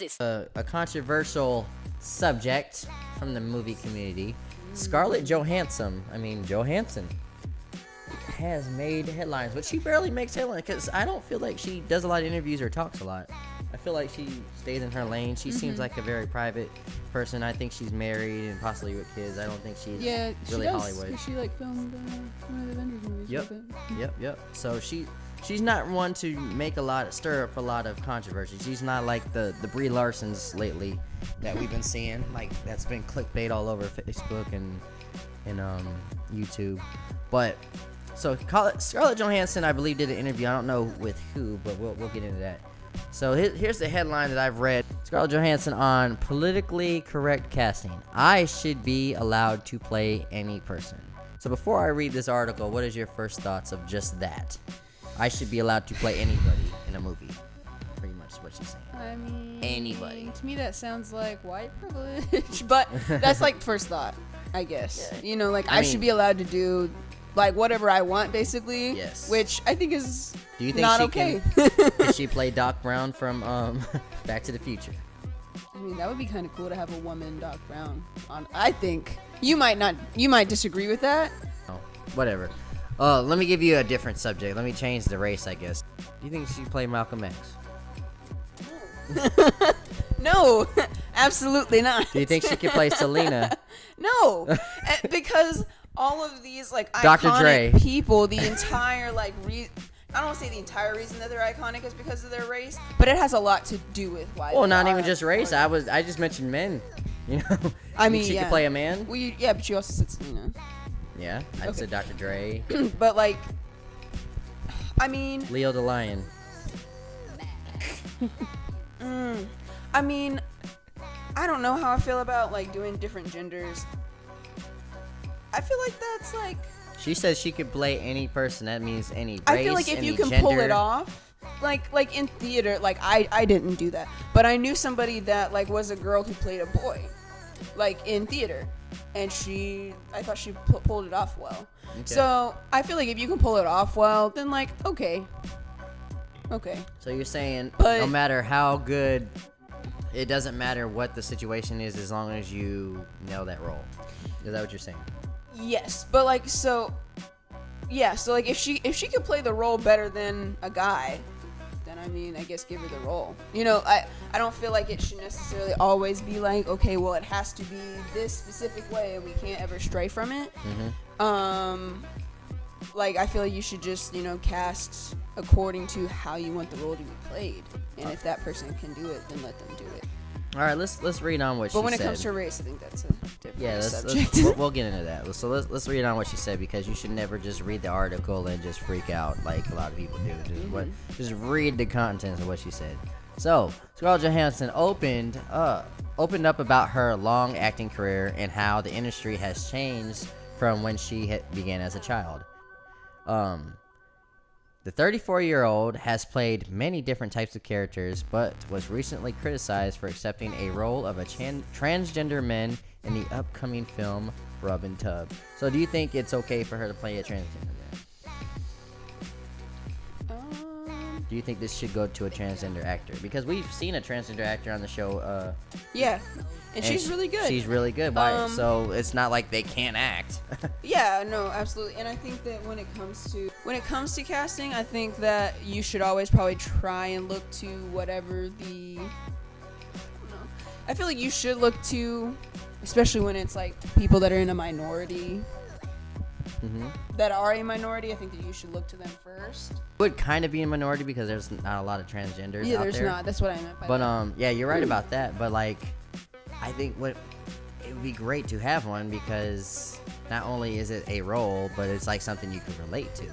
this. A controversial subject from the movie community. Scarlett Johansson, Johansson, has made headlines, but she barely makes headlines because I don't feel like she does a lot of interviews or talks a lot. I feel like she stays in her lane. She seems like a very private person. I think she's married and possibly with kids. I don't think she's really Hollywood. She like filmed one of the Avengers movies. Yep. So she's not one to stir up a lot of controversy. She's not like the Brie Larsons lately that we've been seeing. Like that's been clickbait all over Facebook and YouTube. But so Scarlett Johansson, I believe, did an interview. I don't know with who, but we'll get into that. So here's the headline that I've read. Scarlett Johansson on politically correct casting. I should be allowed to play any person. So before I read this article, what is your first thoughts of just that? I should be allowed to play anybody in a movie. Pretty much what she's saying. I mean, anybody. To me, that sounds like white privilege, but that's like first thought, I guess. Yeah. You know, like I should be allowed to do like whatever I want, basically. Yes. Which I think is Do you think not she okay. Can she play Doc Brown from Back to the Future? I mean, that would be kind of cool to have a woman Doc Brown on. I think you might disagree with that. Oh, whatever. Let me give you a different subject. Let me change the race, I guess. Do you think she play Malcolm X? No, absolutely not. Do you think she could play Selena? No, because all of these like Dr. Dre iconic people, the entire like I don't want to say the entire reason that they're iconic is because of their race, but it has a lot to do with why. Well, not even just race. I just mentioned men. You know. I mean, she could play a man. Well, yeah, but you also said Selena. Yeah, I said Dr. Dre. But like, I mean, Leo the Lion. I mean, I don't know how I feel about like doing different genders. I feel like that's like. She says she could play any person. That means any race, I feel like if you can gender. pull it off, like in theater, like I didn't do that, but I knew somebody that like was a girl who played a boy, like in theater, and I thought she pulled it off well. Okay. So I feel like if you can pull it off well, then like okay. So you're saying but, no matter how good, it doesn't matter what the situation is as long as you nail that role. Is that what you're saying? Yes, but like so like if she could play the role better than a guy, then I mean I guess give her the role. You know, I don't feel like it should necessarily always be like, okay, well it has to be this specific way and we can't ever stray from it. Mm-hmm. Like I feel like you should just, you know, cast according to how you want the role to be played, and if that person can do it, then let them do it. All right, let's read on what she said. But when it comes to race, I think that's a different subject. We'll get into that. So let's read on what she said, because you should never just read the article and just freak out like a lot of people do. Just read the contents of what she said. So Scarlett Johansson opened up about her long acting career and how the industry has changed from when she began as a child. The 34-year-old has played many different types of characters, but was recently criticized for accepting a role of a transgender man in the upcoming film Rub and Tub. So do you think it's okay for her to play a transgender man? Do you think this should go to a transgender actor? Because we've seen a transgender actor on the show. Yeah, and she's really good. She's really good. So it's not like they can't act. Yeah, no, absolutely. And I think that when it comes to casting, I think that you should always probably try and look to whatever I feel like you should look to, especially when it's like people that are in a minority. Mm-hmm. That are a minority, I think that you should look to them first. Would kind of be a minority because there's not a lot of transgenders out there. Yeah, there's not. That's what I meant by that. But yeah, you're right about that. But like, I think it would be great to have one, because not only is it a role, but it's like something you can relate to.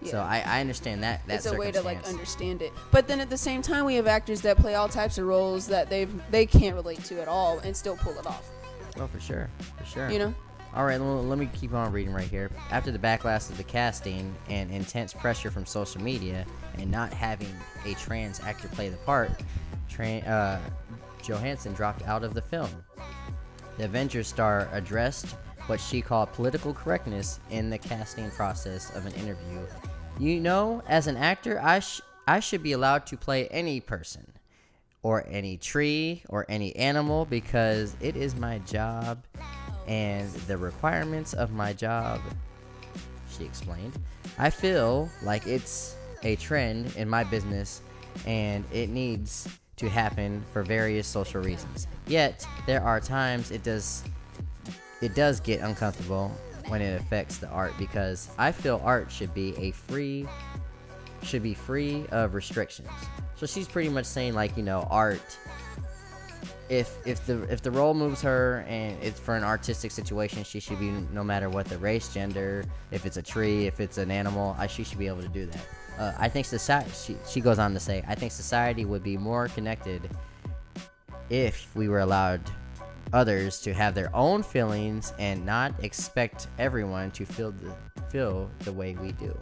Yeah. So I understand that. It's a way to like understand it. But then at the same time, we have actors that play all types of roles that they can't relate to at all and still pull it off. Oh, for sure. You know. All right, let me keep on reading right here. After the backlash of the casting and intense pressure from social media and not having a trans actor play the part, Johansson dropped out of the film. The Avengers star addressed what she called political correctness in the casting process of an interview. You know, as an actor, I should be allowed to play any person. or any tree or any animal because it is my job and the requirements of my job, she explained. I feel like it's a trend in my business and it needs to happen for various social reasons. Yet, there are times it does get uncomfortable when it affects the art because I feel art should be free of restrictions. So she's pretty much saying like, art, if the role moves her and it's for an artistic situation, she should be, no matter what the race, gender, if it's a tree, if it's an animal, she should be able to do that. I think society, she goes on to say, I think society would be more connected if we were allowed others to have their own feelings and not expect everyone to feel the way we do.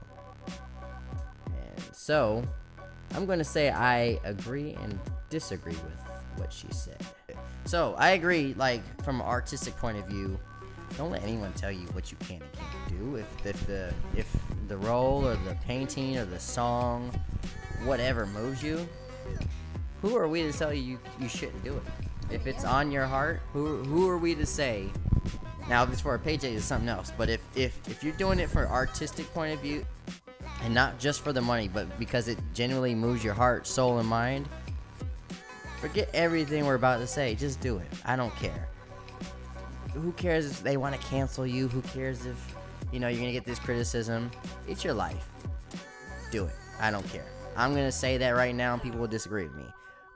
And so I'm going to say I agree and disagree with what she said. So I agree, like, from an artistic point of view, don't let anyone tell you what you can and can't do. If the role or the painting or the song, whatever moves you, who are we to tell you you shouldn't do it? If it's on your heart, who are we to say? Now, if it's for a paycheck, it's something else. But if you're doing it for an artistic point of view, and not just for the money, but because it genuinely moves your heart, soul, and mind, forget everything we're about to say. Just do it. I don't care. Who cares if they want to cancel you? Who cares if, you're going to get this criticism? It's your life. Do it. I don't care. I'm going to say that right now, and people will disagree with me.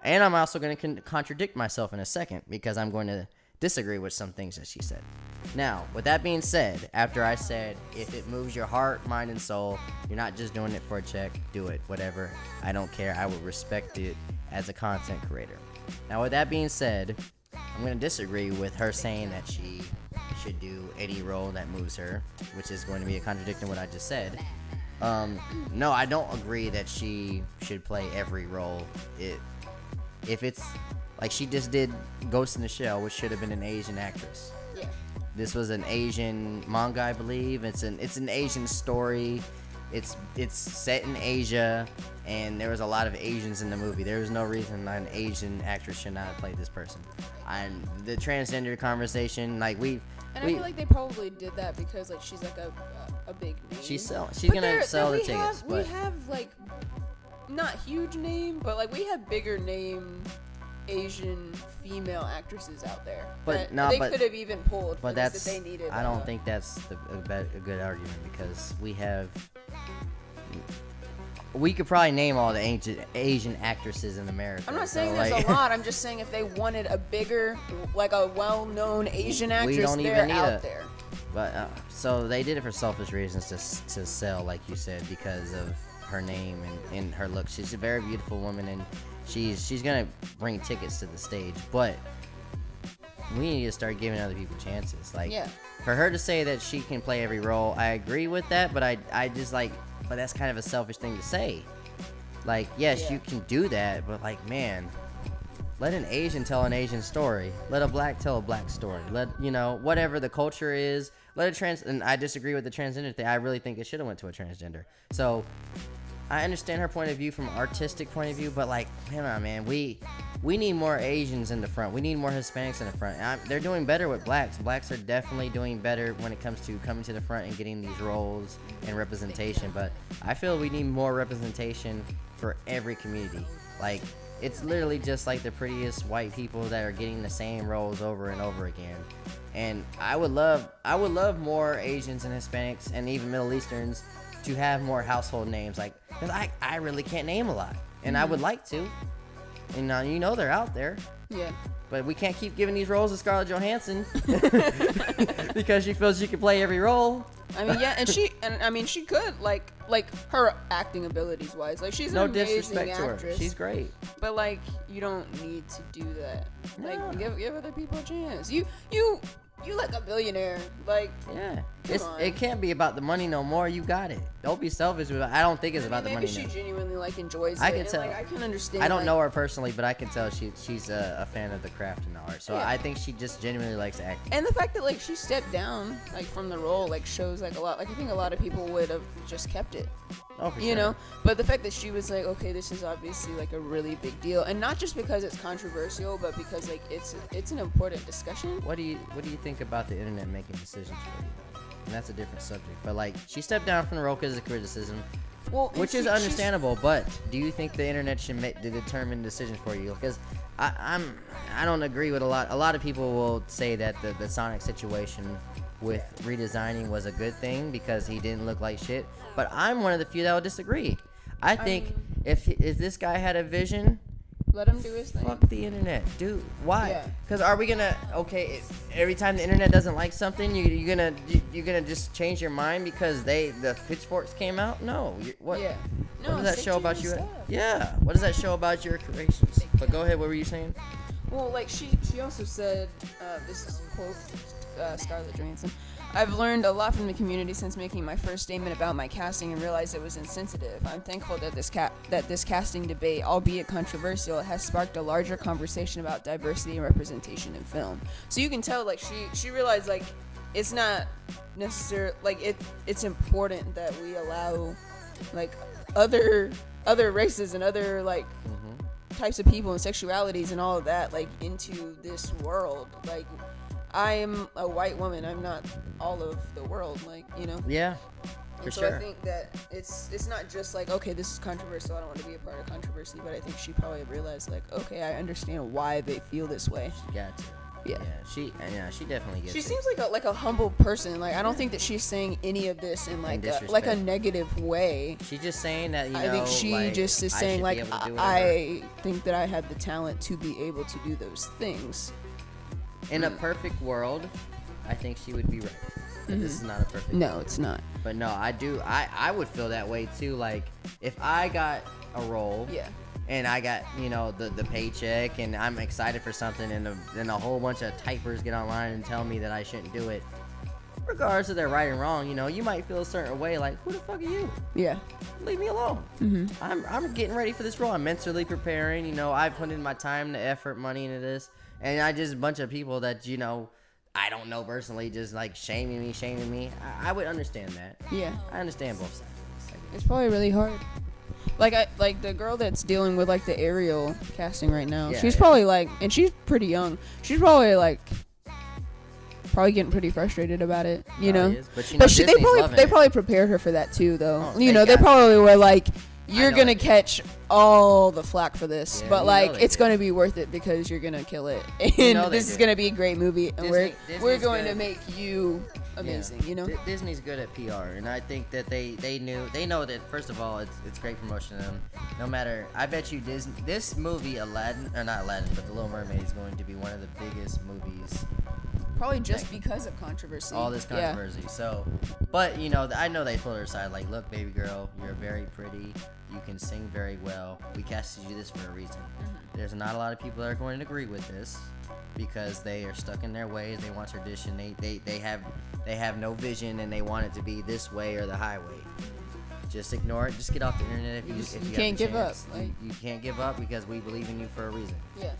And I'm also going to contradict myself in a second, because I'm going to disagree with some things that she said. Now, with that being said, after I said, if it moves your heart, mind, and soul, you're not just doing it for a check, do it, whatever. I don't care. I would respect it as a content creator. Now, with that being said, I'm going to disagree with her saying that she should do any role that moves her, which is going to be a contradiction what I just said. No, I don't agree that she should play every role. If it's like she just did Ghost in the Shell, which should have been an Asian actress. Yeah. This was an Asian manga, I believe. It's an Asian story. It's set in Asia, and there was a lot of Asians in the movie. There was no reason an Asian actress should not have played this person. And the transgender conversation, like I feel like they probably did that because like she's like a big name. She's gonna sell the tickets. We have like not huge name, but like we have bigger name Asian female actresses out there. But they could have even pulled. But that's that they needed. I don't think that's a good argument because we could probably name all the Asian actresses in America. I'm not saying there's a lot. I'm just saying if they wanted a bigger, like a well-known Asian actress, they're out there. But so they did it for selfish reasons to sell, like you said, because of her name and her look. She's a very beautiful woman, and she's gonna bring tickets to the stage. But we need to start giving other people chances. Like, for her to say that she can play every role, I agree with that. But I just like, but that's kind of a selfish thing to say. Like, yes, you can do that, but like, man, let an Asian tell an Asian story. Let a black tell a black story. Let, whatever the culture is, let a and I disagree with the transgender thing. I really think it should have went to a transgender. So I understand her point of view from an artistic point of view, but like, come on, man, we need more Asians in the front. We need more Hispanics in the front. They're doing better with blacks. Blacks are definitely doing better when it comes to coming to the front and getting these roles and representation. But I feel we need more representation for every community. Like, it's literally just like the prettiest white people that are getting the same roles over and over again. And I would love more Asians and Hispanics and even Middle Easterns to have more household names, like, because I really can't name a lot, and I would like to, and they're out there. Yeah. But we can't keep giving these roles to Scarlett Johansson because she feels she can play every role. I mean, yeah, and she could like her acting abilities wise, like she's an amazing actress. She's great. But like, you don't need to do that. Like, give other people a chance. You like a billionaire. Like, yeah, it can't be about the money no more. You got it. Don't be selfish with it. I don't think it's about the money. Maybe she genuinely like enjoys it. I can tell. I can understand. I don't know her personally, but I can tell she's a fan of the craft and the art. So I think she just genuinely likes acting. And the fact that like she stepped down like from the role like shows like a lot. Like I think a lot of people would have just kept it. Oh, for you sure. know. But the fact that she was like, okay, this is obviously like a really big deal, and not just because it's controversial, but because like it's an important discussion. What do you think about the internet making decisions for you? And that's a different subject. But like, she stepped down from the role because of criticism, Well, and which is she's- understandable. But do you think the internet should make the determine decisions for you? Because I don't agree with a lot. A lot of people will say that the Sonic situation with redesigning was a good thing because he didn't look like shit. But I'm one of the few that will disagree. I think mean- if this guy had a vision, Let him do his thing. fuck the internet, dude. Why? Yeah. Because are we gonna every time the internet doesn't like something, you're gonna just change your mind because the pitchforks came out? No. What? Yeah. What No, does that stick show to about your you? stuff. Yeah. What does that show about your creations? But go ahead. What were you saying? Well, like she also said, this is a quote, Scarlett Johansson. I've learned a lot from the community since making my first statement about my casting and realized it was insensitive. I'm thankful that this casting debate, albeit controversial, has sparked a larger conversation about diversity and representation in film. So you can tell, like she realized, like it's not necessarily like it's important that we allow like other races and other like types of people and sexualities and all of that like into this world. Like I'm a white woman, I'm not all of the world, like, you know. Yeah. And For so sure. I think that it's not just like, okay, this is controversial, I don't want to be a part of controversy, but I think she probably realized like, okay, I understand why they feel this way. Got to. Yeah. She definitely gets She it. seems like a humble person. Like I don't think that she's saying any of this in like a disrespect. negative way. She's just saying that, you know, I think she like, just is I saying should be like able to do whatever. I think that I have the talent to be able to do those things. In a perfect world, I think she would be right. But this is not a perfect No, it's not. But no, I would feel that way too. Like if I got a role Yeah. and I got, you know, the paycheck and I'm excited for something and then a whole bunch of typers get online and tell me that I shouldn't do it. Regardless of their right and wrong, you know, you might feel a certain way like, who the fuck are you? Yeah. Leave me alone. I'm getting ready for this role. I'm mentally preparing. You know, I've put in my time, the effort, money into this. And I just a bunch of people that, you know, I don't know personally just like shaming me. I would understand that. Yeah. I understand both sides of this. It's probably really hard. Like the girl that's dealing with like the Ariel casting right now. Yeah, she's yeah. probably like, and she's pretty young. She's probably like, getting pretty frustrated about it, you know. Probably is, but you know, they Disney's loving it. probably prepared her for that too, though. Oh, You they know, they got- probably were like, you're know gonna they did. catch all the flack for this, Yeah, but you know like they it's did. gonna be worth it because you're gonna kill it, and know they this is did. gonna be a great movie, and we're Disney's going to good. make you amazing, Yeah. you know. Disney's good at PR, and I think that they know that first of all it's great promotion to them. No matter, I bet you this movie Aladdin, or not Aladdin, but The Little Mermaid is going to be one of the biggest movies. Probably just because of controversy. All this Yeah. controversy. So, but you know, I know they pulled her aside. Like, look, baby girl, you're very pretty. You can sing very well. We casted you this for a reason. There's not a lot of people that are going to agree with this because they are stuck in their ways. They want tradition. They have no vision and they want it to be this way or the highway. Just ignore it. Just get off the internet if you You have can't the give up, chance. like- You can't give up because we believe in you for a reason. Yeah.